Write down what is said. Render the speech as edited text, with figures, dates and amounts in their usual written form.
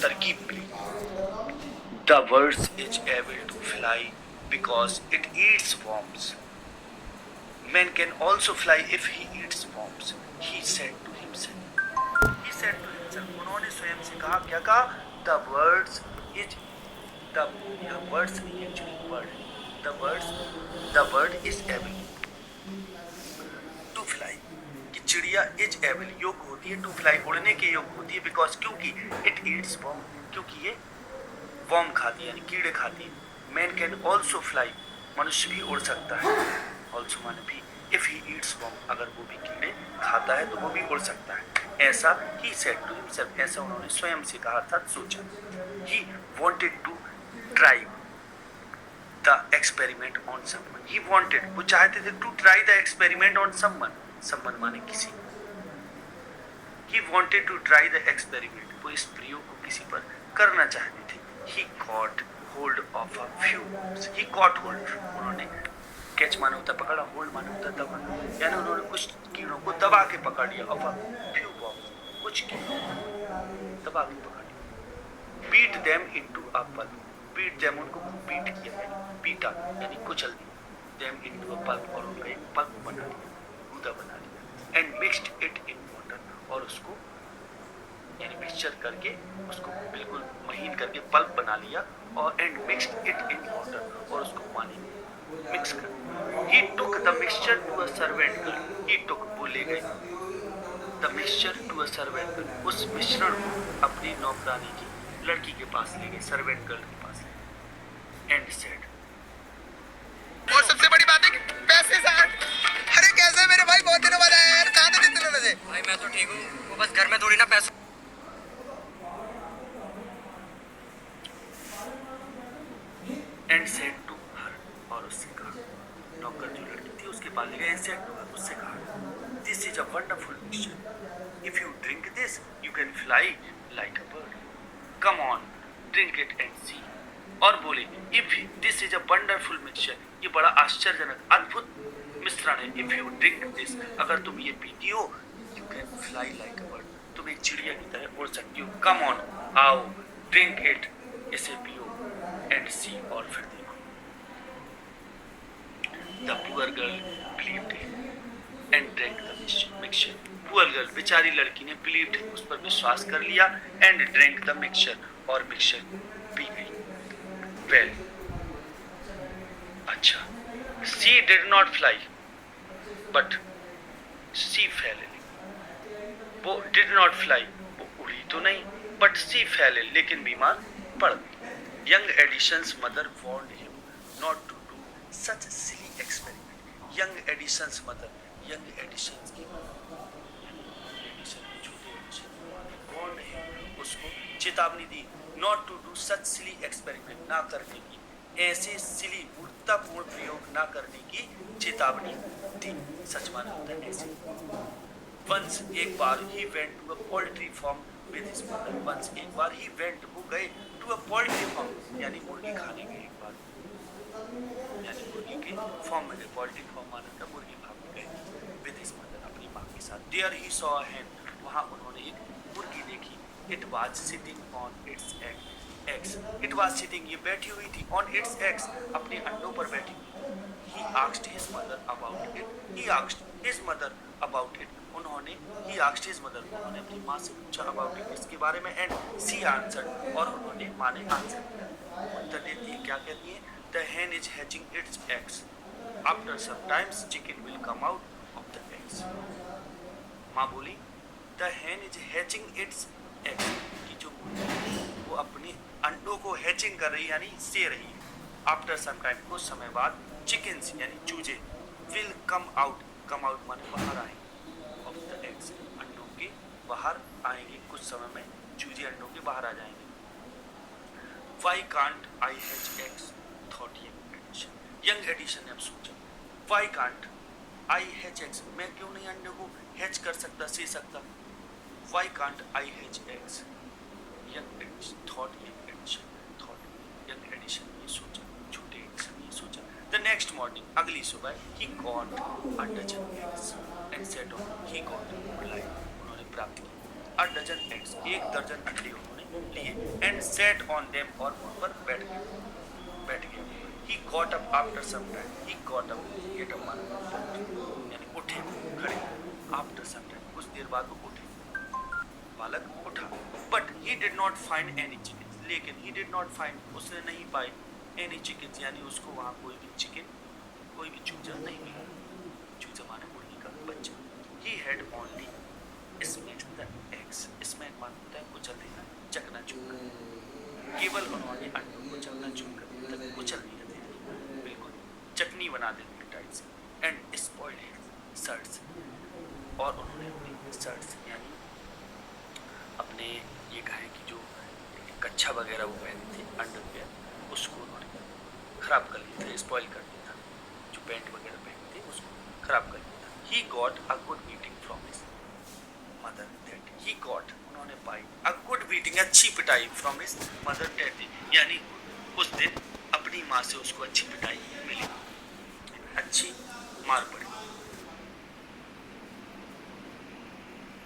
तरकीब मिली। The bird is able to fly because it eats worms. Man can also fly if he eats worms. He said to himself. He said to himself. उन्होंने स्वयं से कहा, क्या कहा? The birds is the यहाँ birds नहीं actually bird है. The bird is able to fly. कि चिड़िया is able योग्य होती है to fly उड़ने के योग्य होती है because क्योंकि it eats worm क्योंकि ये worm खाती है यानी कीड़े खाती है. Man can also fly मनुष्य भी उड़ सकता है. Also माने भी if he eats worm अगर वो भी कीड़े खाता है तो वो भी उड़ सकता है. ऐसा he said to himself ऐसा उन्होंने स्वयं से कहा था सोचा. He wanted to try the experiment on someone. He wanted वो चाहते थे to try the experiment on someone. someone माने किसी. He wanted to try the experiment. वो इस प्रयोग को किसी पर करना चाहते थे. He caught hold of a few worms. He caught hold उन्होंने कैच माने होता पकड़ा, होल्ड माने होता दबा, यानी उन्होंने कुछ कीड़ों को दबा के पकड़ लिया. ऑफ अ फ्यू वर्म्स कुछ कीड़ों दबा के पकड़ लिया. Beat them into a pulp. Beat them उनको बीट किया है बीटा यानी कुचल दिया. देम इनटू अ पल्प और उनका एक पल्प बना लिया गूदा बना लिया. And mixed it in water और उसको यानी मिक्सचर करके उसको बिल्कुल महीन करके पल्प बना लिया. और and mixed it in water और उसको पानी मिक्स कर. He took the mixture to a servant girl. He took वो ले गए the mixture to a servant girl. उस मिश्रण को अपनी नौकरानी की लड़की के पास ले गए, servant girl के पास ले गए. And said. और सबसे बड़ी बात है कि पैसे साथ. अरे कैसे मेरे भाई बहुत दिनों बाद आया यार. कहाँ थे इतने दिनों से? भाई मैं तो ठीक हूँ, वो बस घर में थोड़ी ना पैसा. And said to her और उससे कहा नौकर जो लड़की थी उसके पास ले गए. And said to her उससे कहा this is a wonderful mixture. If you drink this you can fly like a bird. Come on drink it and see. और बोले if this is a wonderful mixture ये बड़ा आश्चर्यजनक अद्भुत मिश्रण है. If you drink this अगर तुम ये पीती हो you can fly like a bird तुम एक चिड़िया की तरह उड़ सकती हो. Come on आओ drink it इसे पियो and see और फिर देखो. The poor girl believed him and drank the mixture. Poor girl बेचारी लड़की ने believed him उस पर विश्वास कर लिया and drank the mixture और mixture पी गई. Well अच्छा she did not fly but she fell ill. वो did not fly वो उड़ी तो नहीं but she fell ill लेकिन बीमार पड़ गई. Young Edison's mother warned him not to do such silly experiment. Young Edison's mother, young Edison's की Edison छोटे Edison warned him उसको चेतावनी दी not to do such silly experiment ना करने की ऐसे silly मूर्खतापूर्ण प्रयोग ना करने की चेतावनी दी. सच माना होता है ऐसे. Once एक बार he went to a poultry farm with his mother. Once एक बार he went वो गए to a poultry farm यानी मुर्गी खाने गए एक बार यानी मुर्गी के फार्म में गए. poultry farm माना था मुर्गी फार्म में गए with his mother अपनी माँ के साथ. There he saw a hen वहाँ उन्होंने एक मुर्गी देखी. It was sitting on its eggs. It was sitting ये बैठी हुई थी on its eggs अपने अंडों पर बैठी हुई. He asked his mother about it. He asked his mother about it. उन्होंने he asked his mother उन्होंने अपनी माँ से पूछा about it इसके बारे में and she answered और उन्होंने माँ ने आंसर किया. उत्तर देती है क्या कहती है the hen is hatching its eggs. After some time chicken will come out of the eggs. माँ बोली the hen is hatching its eggs कि जो मुर्गी वो अपने अंडों को हैचिंग कर रही यानी से रही है. After some time कुछ समय बाद chickens यानी चूजे will come out माने बाहर आएंगे of the eggs अंडों के बाहर आएंगे. कुछ समय में चूजे अंडों के बाहर आ जाएंगे. Why can't I hatch eggs? Thought young Edison. Young Edison ने अब सोचा Why can't I hatch eggs? मैं क्यों नहीं अंडों को हैच कर सकता से सकता. Why can't I hatch eggs? Young Edison thought young Edison ने सोचा छोटे Edison ने सोचा. The next morning अगली सुबह he caught a dozen eggs and set on he got उन्होंने प्राप्त किया a dozen eggs एक दर्जन अंडे उन्होंने लिए एंड सेट ऑन देम और उन पर बैठ गया he got up after some time he got up get up यानी उठे खड़े आफ्टर सम टाइम कुछ देर बाद वो उठे बालक उठा but he did not find any chicken लेकिन ही डिड नॉट फाइंड उसने नहीं पाई एनी चिकन यानी उसको वहाँ कोई भी चिकन कोई भी चूजा नहीं मिला चूजा माने मुर्गी का बच्चा he had only smash the eggs smash माने होता है कुचल देना चकना चूक केवल उन्होंने अंडों को चकना चूक कर दिया कुचल दिया थे बिल्कुल चटनी बना दी मिठाई से एंड स्पॉइल्ड शर्ट्स और उन्होंने अपनी शर्ट्स यानी अपने ये कहें कि जो कच्छा वगैरह वो पहने थे अंडरवियर उसको उन्होंने खराब कर लिया था स्पॉइल कर दिया था जो पैंट वगैरह पहने थे उसको खराब कर दिया था he got a good beating from his mother dad he got उन्होंने पाई अ गुड बीटिंग अच्छी पिटाई फ्रॉम हिज मदर डैड यानी उस दिन अपनी माँ से उसको अच्छी पिटाई